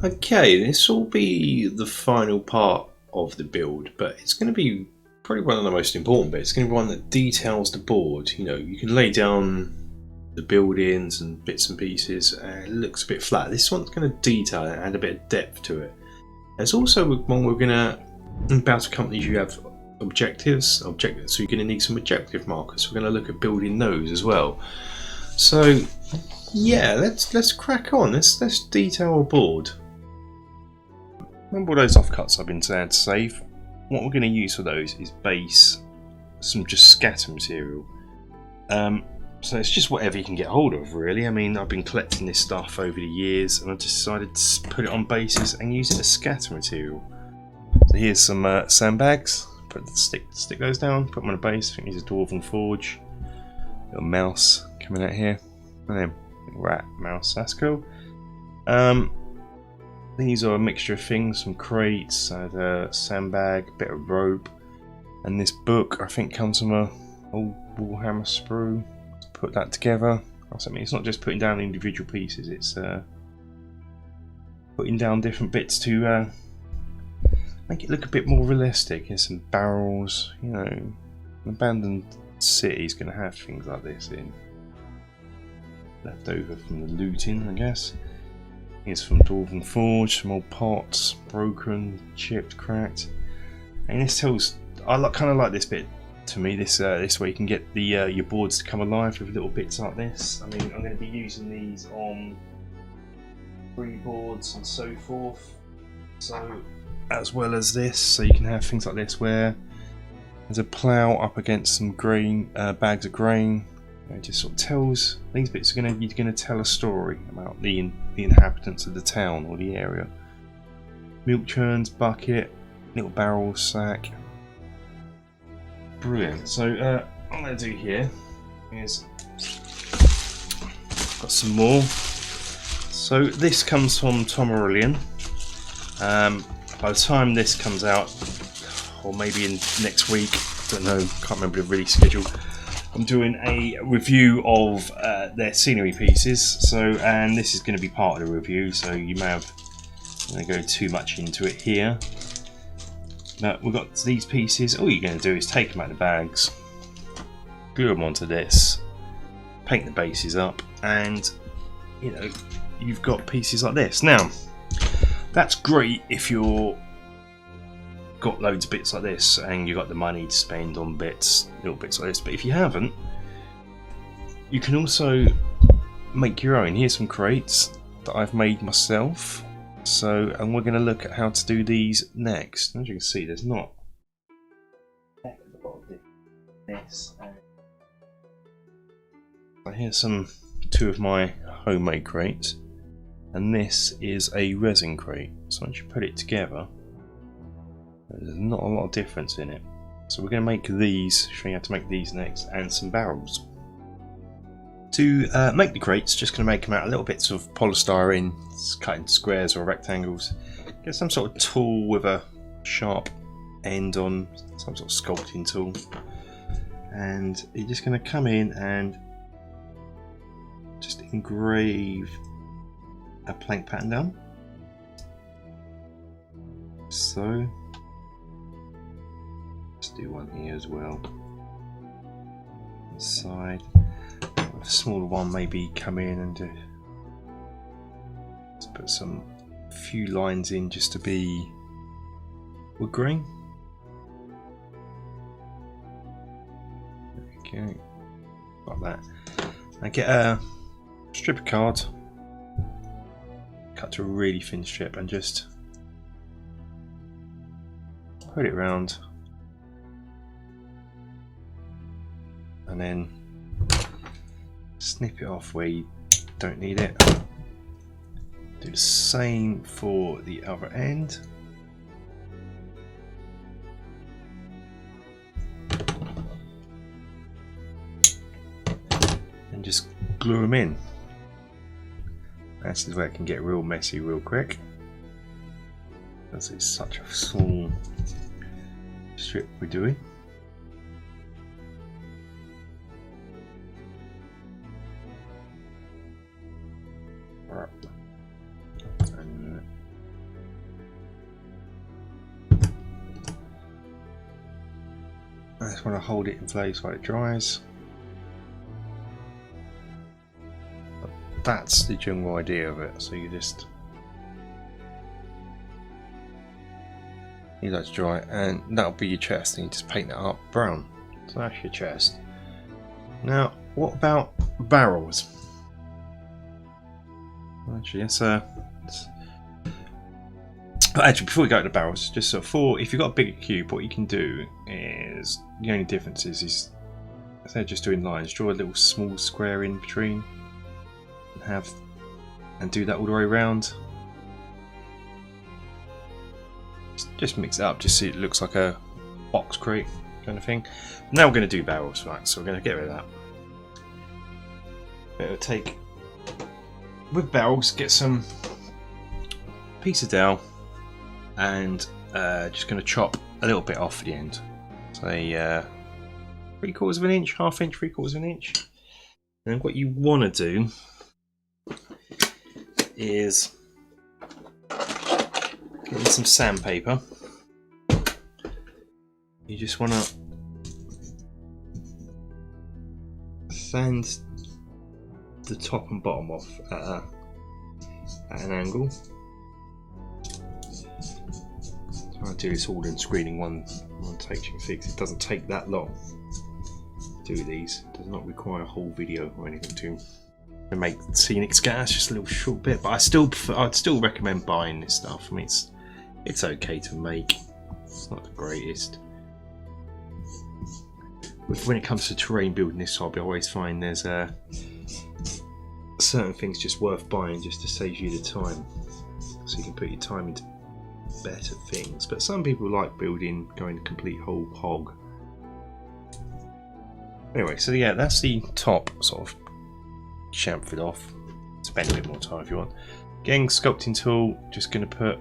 Okay, this will be the final part of the build, but it's going to be probably one of the most important bits. It's going to be one that details the board. You know, you can lay down the buildings and bits and pieces and it looks a bit flat. This one's going to detail it and add a bit of depth to it. There's also one we're going to, in battle companies you have objectives, so you're going to need some objective markers. We're going to look at building those as well. So yeah, let's crack on. Let's detail a board. Remember all those offcuts I've been saying to save? What we're going to use for those is base, some just scatter material. So it's just whatever you can get hold of, really. I mean, I've been collecting this stuff over the years, and I decided to put it on bases and use it as scatter material. So here's some sandbags. Stick those down. Put them on a base. I think these are Dwarven Forge. Little mouse coming out here, and then rat mouse. That's cool. These are a mixture of things, some crates, a sandbag, a bit of rope, and this book I think comes from a old Warhammer sprue. Put that together. I mean, it's not just putting down individual pieces, it's putting down different bits to make it look a bit more realistic. Here's some barrels, you know, an abandoned city is going to have things like this in. Left over from the looting, I guess. Here's from Dwarven Forge, some old pots, broken, chipped, cracked. And this tells, kind of like this bit to me. This way you can get the your boards to come alive with little bits like this. I mean, I'm going to be using these on free boards and so forth. So, as well as this, so you can have things like this where there's a plough up against some grain, bags of grain. It just sort of tells, these bits you're going to tell a story about the inhabitants of the town or the area. Milk churns, bucket, little barrel, sack. Brilliant. So what I'm going to do here is got some more. So this comes from Tom Aurelian. By the time this comes out, or maybe in next week, don't know, can't remember the release schedule, I'm doing a review of their scenery pieces. So, and this is going to be part of the review, so you may have, I'm going to go too much into it here. But we've got these pieces. All you're going to do is take them out of the bags, glue them onto this, paint the bases up, and you know, you've got pieces like this. Now, that's great if you're got loads of bits like this and you've got the money to spend on little bits like this. But if you haven't, you can also make your own. Here's some crates that I've made myself. So, and we're going to look at how to do these next. As you can see, there's not a heck of a lot of this. So here's two of my homemade crates, and this is a resin crate. So once you put it together, there's not a lot of difference in it. So we're going to make these, show you how to make these next, and some barrels. To make the crates, just going to make them out of little bits of polystyrene, cut into squares or rectangles. Get some sort of tool with a sharp end on, some sort of sculpting tool. And you're just going to come in and just engrave a plank pattern down. So, let's do one here as well. Side. A smaller one, maybe come in and just put a few lines in just to be wood grain. Okay, like that. I get a strip of card, cut to a really thin strip, and just put it around, and then snip it off where you don't need it. Do the same for the other end. And just glue them in. This is where it can get real messy real quick, because it's such a small strip we're doing. And just want to hold it in place while it dries. But that's the general idea of it. So you just leave that to dry, and that'll be your chest, and you just paint that up brown. So that's your chest. Now, what about barrels? Actually, actually, before we go to the barrels, just so if you've got a bigger cube, what you can do is, the only difference is instead of just doing lines, draw a little small square in between, and do that all the way around. Just mix it up, just so it looks like a box crate kind of thing. Now we're going to do barrels, right? So we're going to get rid of that. It'll take, with barrels, get some piece of dowel, and just going to chop a little bit off the end. Say 3/4 of an inch, half inch, 3/4 of an inch. And then what you want to do is get some sandpaper. You just want to sand the top and bottom off at an angle. I'll do this all in screening one take, you can see, because it doesn't take that long to do these. It does not require a whole video or anything to make scenic scats, just a little short bit. But I'd still recommend buying this stuff. I mean, it's okay to make. It's not the greatest. When it comes to terrain building this hobby, I always find there's certain things just worth buying just to save you the time, so you can put your time into better things. But some people like building, going complete whole hog. Anyway, so yeah, that's the top sort of chamfered off. Spend a bit more time if you want. Again, sculpting tool, just going to put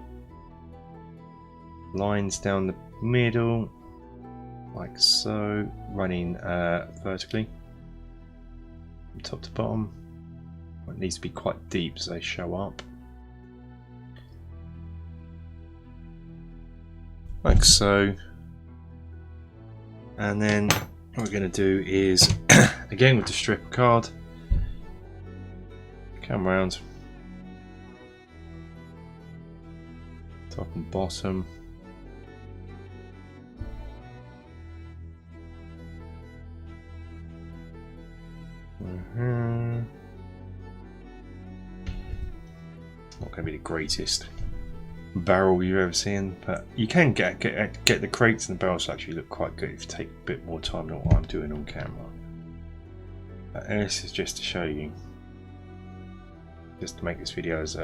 lines down the middle like so, running vertically from top to bottom. It needs to be quite deep so they show up. Like so. And then what we're going to do is, again with the strip card, come around, top and bottom. Not going to be the greatest barrel you've ever seen, but you can get the crates and the barrels to actually look quite good if you take a bit more time than what I'm doing on camera. But this is just to show you, just to make this video as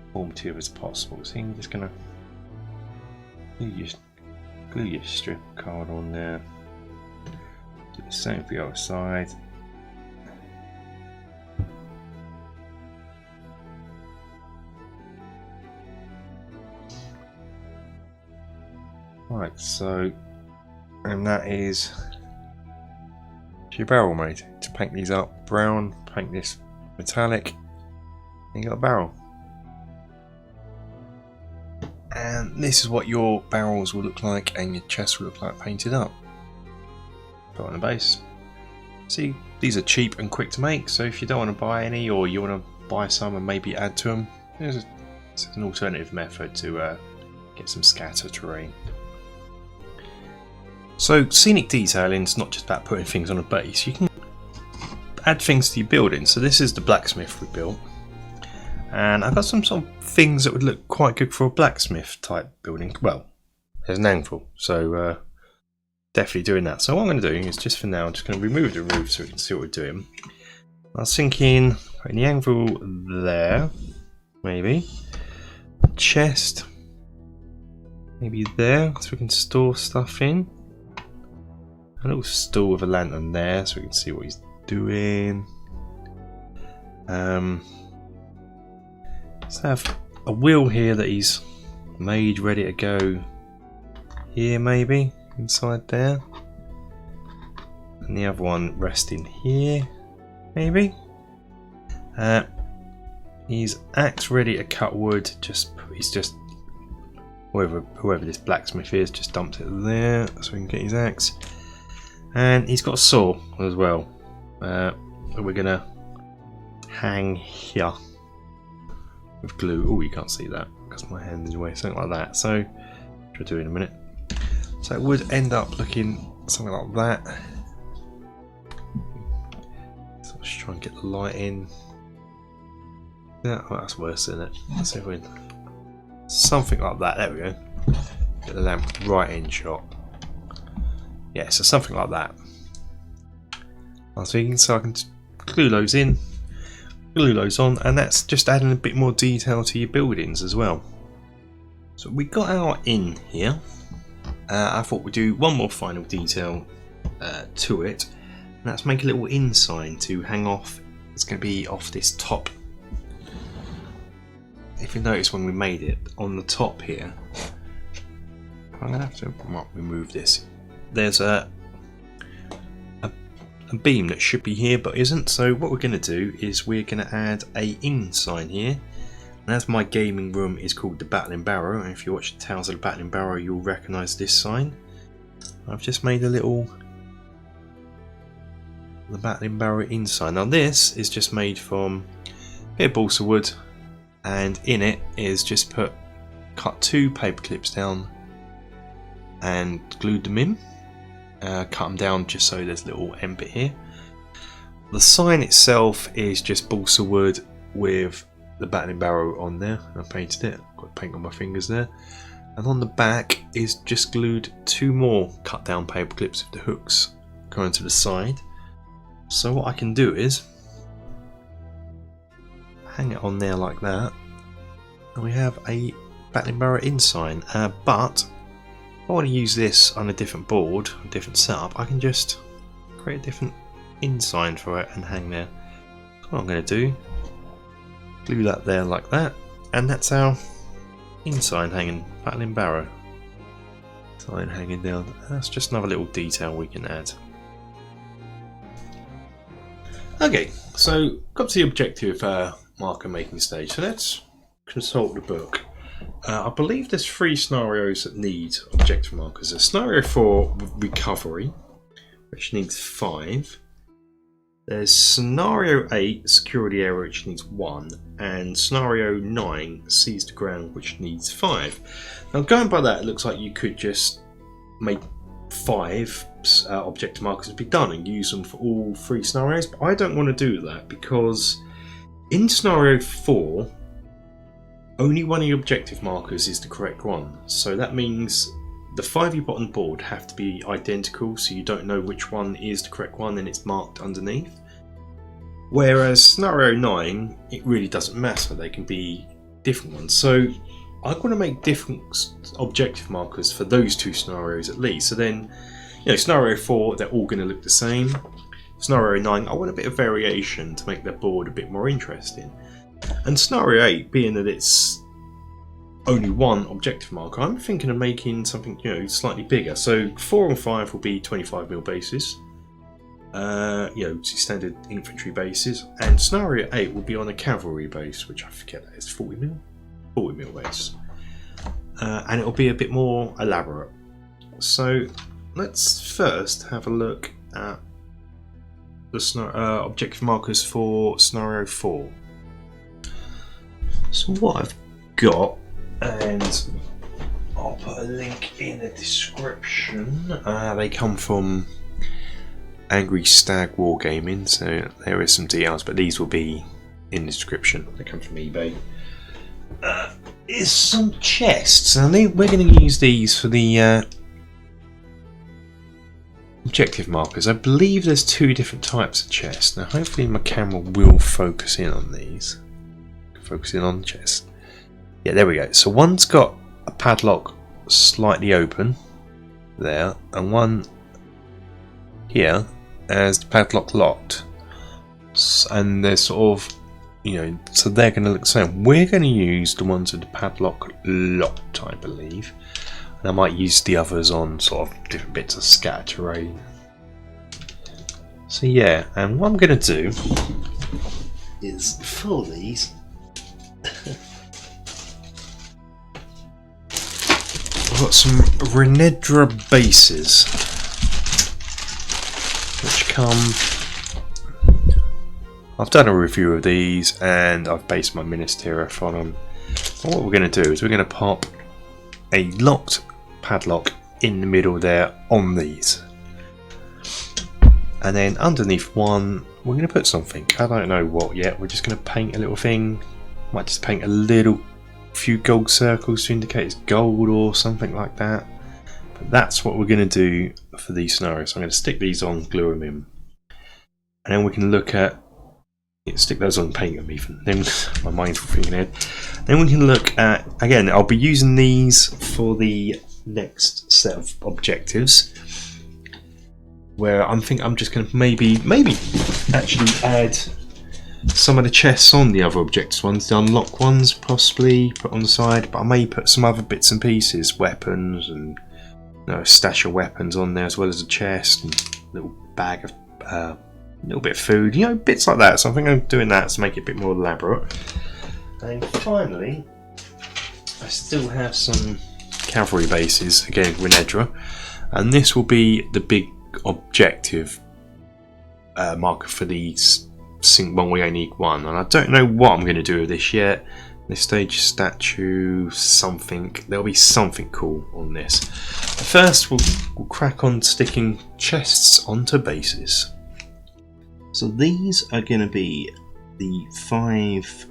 informative as possible. So you're just going to glue your strip card on there. Do the same for the other side. Right, so, and that is your barrel made. To paint these up brown, paint this metallic, and you got a barrel. And this is what your barrels will look like, and your chest will look like painted up. Put on the base. See, these are cheap and quick to make, so if you don't want to buy any, or you want to buy some and maybe add to them, it's an alternative method to get some scatter terrain. So scenic detailing is not just about putting things on a base, you can add things to your building. So this is the blacksmith we built, and I've got some sort of things that would look quite good for a blacksmith type building. Well, there's an anvil, so definitely doing that. So what I'm going to do is, just for now, I'm just going to remove the roof so we can see what we're doing. I was thinking putting the anvil there, maybe chest maybe there, so we can store stuff in. A little stool with a lantern there so we can see what he's doing. Let's have a wheel here that he's made ready to go here, maybe inside there, and the other one resting here, maybe. His axe ready to cut wood. He's just whoever this blacksmith is, just dumped it there so we can get his axe. And he's got a saw as well. We're gonna hang here with glue. Oh, you can't see that because my hand is away. Something like that. So, which we'll do in a minute. So it would end up looking something like that. So let's try and get the light in. Yeah, well, that's worse, isn't it? Let's see if we can. Something like that. There we go. Get the lamp right in shot. Yeah, so something like that. So I can glue those in, glue those on, and that's just adding a bit more detail to your buildings as well. So we got our inn here. I thought we'd do one more final detail to it, and that's make a little inn sign to hang off. It's going to be off this top. If you notice when we made it, on the top here, I'm going to have to remove this. There's a beam that should be here but isn't, so what we're going to do is we're going to add a inn sign here, and as my gaming room is called the Battling Barrow, and if you watch the Tales of the Battling Barrow you'll recognise this sign. I've just made a little the Battling Barrow inn sign. Now this is just made from a bit of balsa wood, and in it is just cut 2 paper clips down and glued them in. Cut them down just so there's a little end bit here. The sign itself is just balsa wood with the Battling Barrow on there. I painted it, got paint on my fingers there. And on the back is just glued 2 more cut down paper clips with the hooks going to the side. So what I can do is hang it on there like that, and we have a Battling Barrow inn sign. But if I want to use this on a different board, a different setup, I can just create a different inn sign for it and hang there. So what I'm going to do, glue that there like that, and that's our inn sign hanging, Battling Barrow sign hanging down. That's just another little detail we can add. Okay, so got to the objective marker making stage, so let's consult the book. I believe there's 3 scenarios that need objective markers. There's scenario 4, recovery, which needs 5. There's scenario 8, security area, which needs 1. And scenario 9, seize the ground, which needs 5. Now going by that, it looks like you could just make 5 objective markers be done and use them for all 3 scenarios. But I don't want to do that because in scenario 4, only one of your objective markers is the correct one. So that means the 5 you put on the board have to be identical, so you don't know which one is the correct one and it's marked underneath. Whereas scenario 9, it really doesn't matter, they can be different ones. So I'm going to make different objective markers for those 2 scenarios at least. So then, you know, scenario 4, they're all going to look the same. Scenario 9, I want a bit of variation to make their board a bit more interesting. And scenario 8, being that it's only 1 objective marker, I'm thinking of making something, you know, slightly bigger. So 4 and 5 will be 25mm bases, you know, standard infantry bases, and scenario 8 will be on a cavalry base, which I forget that is 40mm base, and it'll be a bit more elaborate. So let's first have a look at the objective markers for scenario 4. So what I've got, and I'll put a link in the description, they come from Angry Stag Wargaming, so there is some details, but these will be in the description. They come from eBay. Is some chests, and we're going to use these for the objective markers. I believe there's 2 different types of chests. Now hopefully my camera will focus in on these. Focusing on the chest. Yeah, there we go. So one's got a padlock slightly open there, and one here has the padlock locked. And they're sort of, you know, so they're going to look the same. We're going to use the ones with the padlock locked, I believe. And I might use the others on sort of different bits of scatter terrain. So yeah, and what I'm going to do is for these got some Renedra bases, which come... I've done a review of these and I've based my Ministera on them. And what we're going to do is we're going to pop a locked padlock in the middle there on these. And then underneath one, we're going to put something. I don't know what yet. We're just going to paint a little thing. Might just paint a few gold circles to indicate it's gold or something like that. But that's what we're going to do for these scenarios. So I'm going to stick these on, glue them in. And then we can look at... stick those on, paint them even. Then my mind's thinking ahead. Then we can look at... Again, I'll be using these for the next set of objectives. Where I'm just going to maybe actually add some of the chests on the other objectives ones, the unlock ones possibly put on the side, but I may put some other bits and pieces, weapons and a stash of weapons on there, as well as a chest and a little bag of a little bit of food, bits like that. So I think I'm doing that to make it a bit more elaborate. And finally, I still have some cavalry bases, again Renedra, and this will be the big objective marker for these sync one. We only need one, and I don't know what I'm going to do with this yet. This stage statue, something, there'll be something cool on this. But first we'll crack on sticking chests onto bases. So these are going to be the 5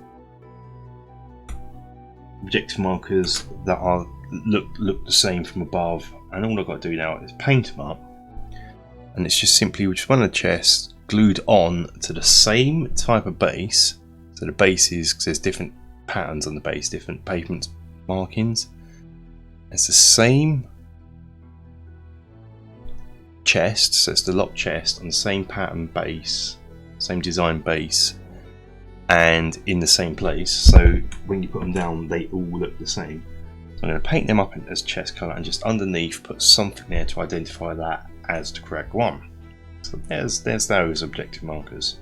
objective markers that are look the same from above, and all I've got to do now is paint them up. And it's just simply just one of the chests glued on to the same type of base. So the base is, because there's different patterns on the base, different pavement markings. It's the same chest, so it's the locked chest on the same pattern base, same design base, and in the same place. So when you put them down, they all look the same. So I'm going to paint them up as chest colour and just underneath put something there to identify that as the correct one. So there's those objective markers.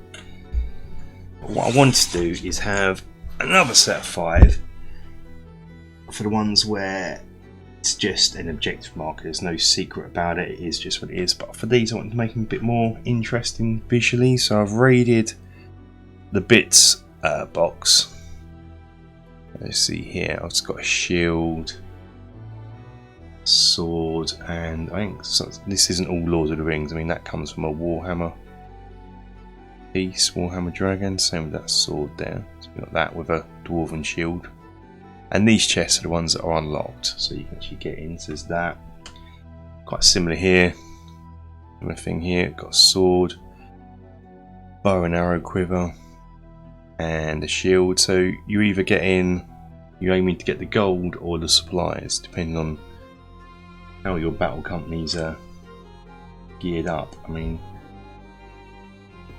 But what I want to do is have another set of 5 for the ones where it's just an objective marker. There's no secret about it. It is just what it is. But for these, I want to make them a bit more interesting visually. So I've raided the bits box. Let's see here. I've just got a shield, sword, and I think this isn't all Lord of the Rings. I mean, that comes from a Warhammer piece, Warhammer Dragon. Same with that sword there. So we've got that with a dwarven shield. And these chests are the ones that are unlocked, so you can actually get in. So there's that. Quite similar here. Similar thing here. Got a sword, bow and arrow quiver, and a shield. So you either get in, you're aiming to get the gold or the supplies, depending on how your battle companies are geared up. I mean,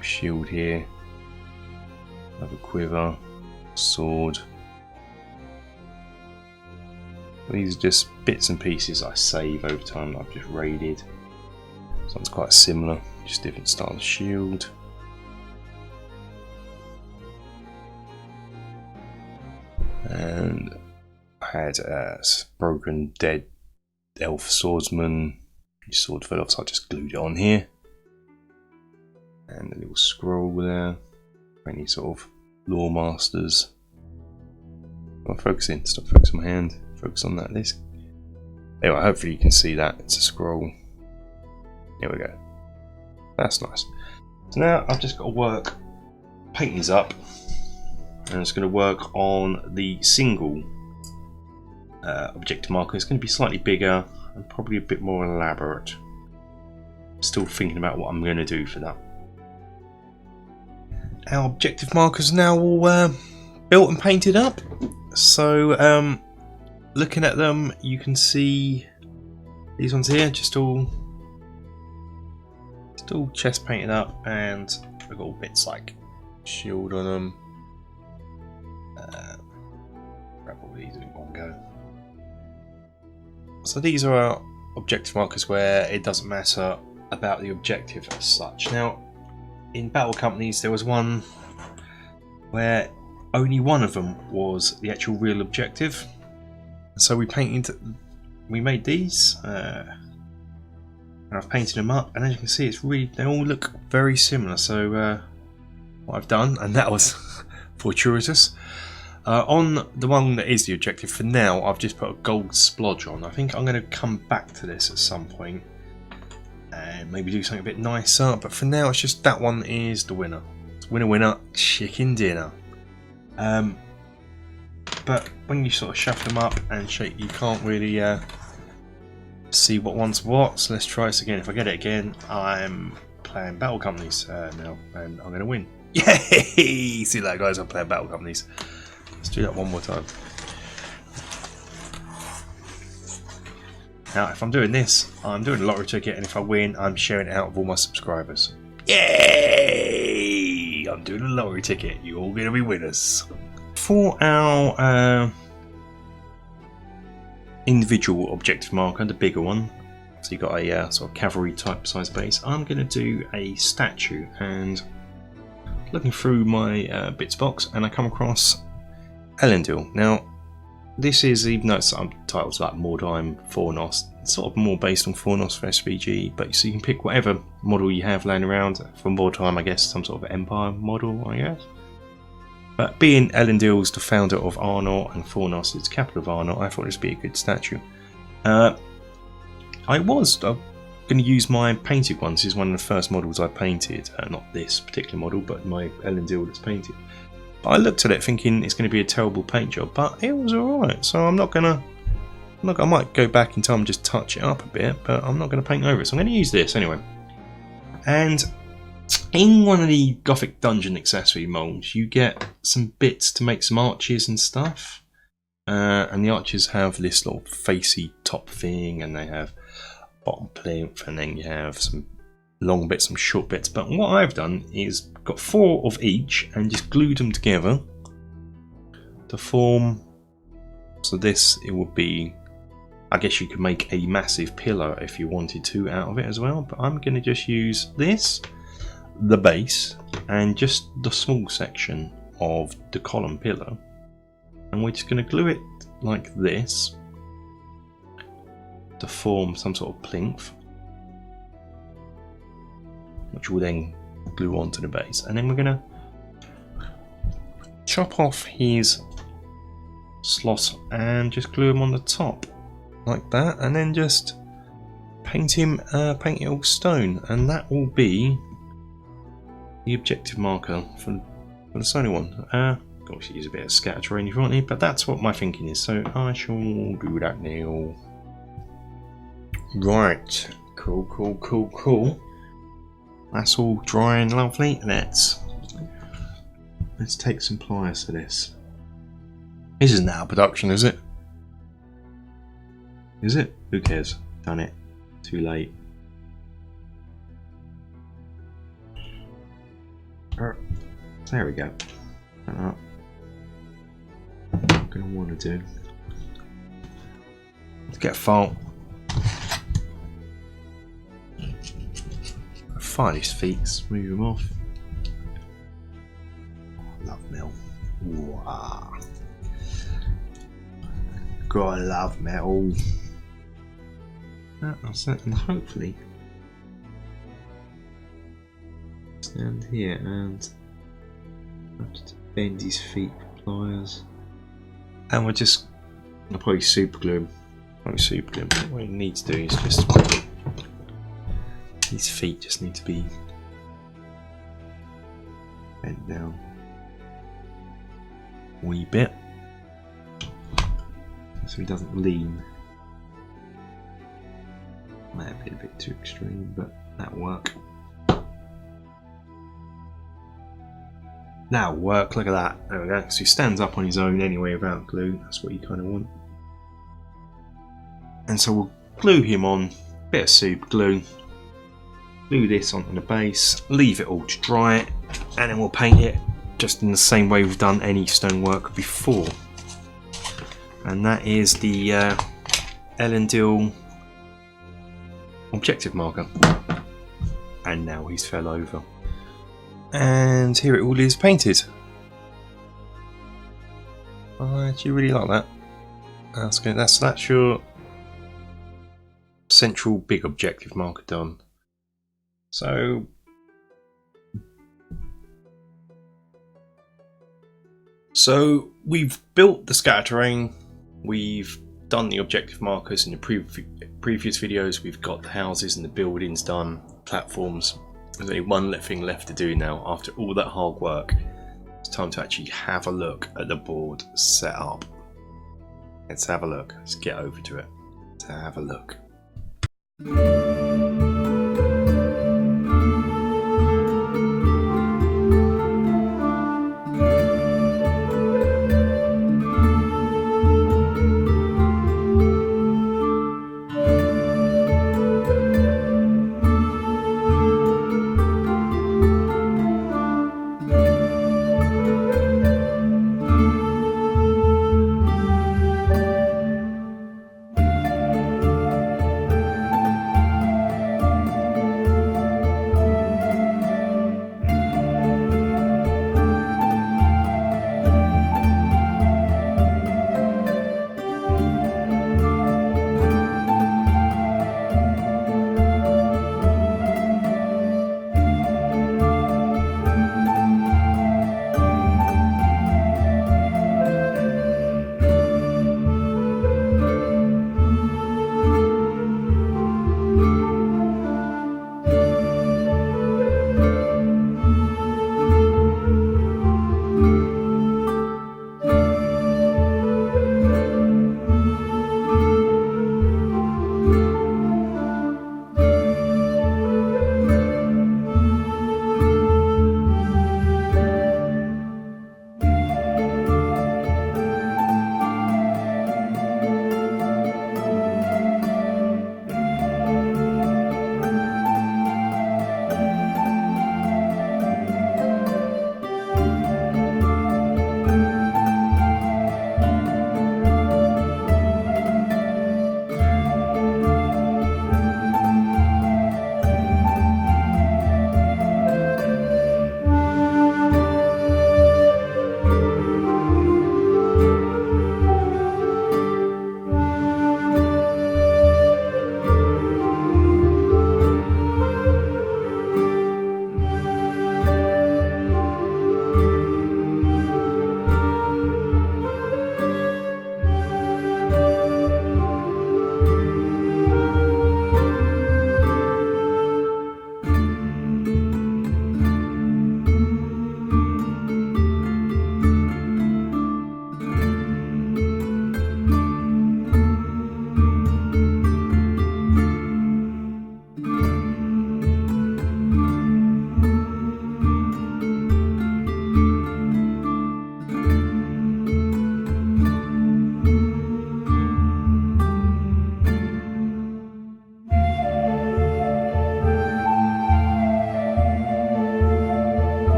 shield here, another quiver, sword. These are just bits and pieces I save over time that I've just raided. This one's quite similar, just different style of shield. And I had a broken dead elf swordsman. His sword fell off, so I just glued it on here. And a little scroll there. Any sort of lore masters. I'm focusing, stop focusing on my hand. Focus on that disc. Anyway, hopefully you can see that. It's a scroll. Here we go. That's nice. So now I've just got to work, paint these up. And I'm just going to work on the single objective marker. It's going to be slightly bigger and probably a bit more elaborate. Still thinking about what I'm going to do for that. Our objective markers are now all built and painted up. So looking at them, you can see these ones here, just all chest painted up, and we've got all bits like shield on them. Grab all these in one go. So these are our objective markers where it doesn't matter about the objective as such. Now, in battle companies, there was one where only one of them was the actual real objective. So we painted we made these, and I've painted them up, and as you can see, they all look very similar. So what I've done, and that was fortuitous. On the one that is the objective, for now, I've just put a gold splodge on. I think I'm going to come back to this at some point and maybe do something a bit nicer, but for now, it's just that one is the winner. It's winner, chicken dinner. But when you sort of shuffle them up and shake, you can't really see what one's what. So let's try this again. If I get it again, I'm playing Battle Companies now, and I'm going to win. Yay! See that, guys? I'm playing Battle Companies. Let's do that one more time. Now, if I'm doing this, I'm doing a lottery ticket, and if I win, I'm sharing it out with all my subscribers. Yay! I'm doing a lottery ticket. You're all going to be winners. For our individual objective marker, the bigger one, so you've got a sort of cavalry type size base, I'm going to do a statue, and looking through my bits box, and I come across Elendil. Now, this is, even though it's titles like Mordheim, Fornos, it's sort of more based on Fornos for SVG, but so you can pick whatever model you have laying around. For Mordheim, I guess some sort of Empire model, I guess. But being Elendil's the founder of Arnor and Fornos is the capital of Arnor, I thought this would be a good statue. I was going to use my painted one. This is one of the first models I painted. Not this particular model, but my Elendil that's painted. But I looked at it thinking it's going to be a terrible paint job, but it was alright. So I might go back in time and just touch it up a bit, but I'm not going to paint over it. So I'm going to use this anyway. And in one of the Gothic dungeon accessory molds, you get some bits to make some arches and stuff. And the arches have this little facey top thing, and they have bottom plinth, and then you have some long bits, some short bits. But what I've done is got 4 of each and just glued them together to form. So this, it would be, I guess you could make a massive pillar if you wanted to out of it as well. But I'm going to just use this, the base, and just the small section of the column pillar, and we're just going to glue it like this to form some sort of plinth, which will then glue onto the base. And then we're going to chop off his slot and just glue him on the top like that, and then just paint it all stone, and that will be the objective marker for the Sony one. Obviously use a bit of scatter terrain if you want it, but that's what my thinking is, so I shall do that now. Right, cool. That's all dry and lovely. Let's take some pliers for this. This isn't out of production, is it? Is it? Who cares? Done it. Too late. There we go. What I'm going to want to do is get a file. Fire these feet, move them off. Love metal. Wow. Gotta love metal. That's it, and hopefully stand here and have to bend his feet with pliers. And I'll probably super glue him. What he needs to do is just, his feet just need to be bent down a wee bit so he doesn't lean. Might have been a bit too extreme, but that'll work. That'll work, look at that. There we go. So he stands up on his own anyway without glue. That's what you kind of want. And so we'll glue him on, bit of super glue. Glue this onto the base, leave it all to dry, and then we'll paint it just in the same way we've done any stonework before. And that is the Elendil objective marker. And now he's fell over. And here it all is painted. I actually really like that. That's good. That's your central big objective marker done. So we've built the scatter terrain, we've done the objective markers in the previous videos, we've got the houses and the buildings done, platforms. There's only one thing left to do now after all that hard work. It's time to actually have a look at the board set up. Let's have a look. Let's get over to it. Let's have a look.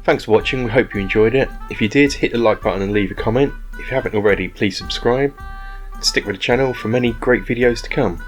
Thanks for watching, we hope you enjoyed it. If you did, hit the like button and leave a comment. If you haven't already, please subscribe. Stick with the channel for many great videos to come.